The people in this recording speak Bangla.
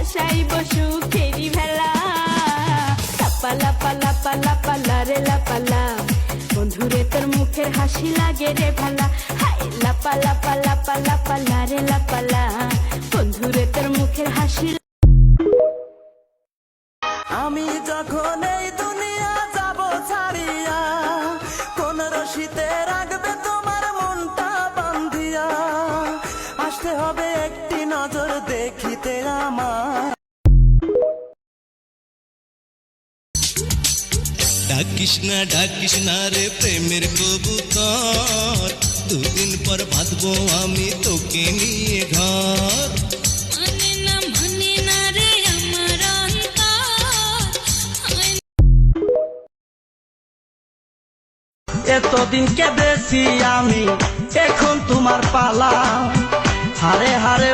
ভাসাইব সুখেরি ভেলা। লাপা লাপা লাপা লাপা লারে লাপালা, বন্ধুরে তোর মুখের হাসি লাগে রে ভালা। হাই লাপা লাপা লাপা লাপা লারে লাপালা, বন্ধুরে তোর মুখের হাসি। আমি যখন এই দুনিয়া যাব ছাড়িয়া, কোন রশিতে রাখবে তোমার মনটা বান্ধিয়া। আসতে হবে একটি নজর দেখিতে আমার। ডাকিস না রে প্রেমের কবুতর, দুদিন পর বাঁধবো আমি তোকে নিয়ে ঘর। মানে না রে আমার অন্তর। এতদিন কেঁদেছি আমি, এখন তোমার পালা। হারে হারে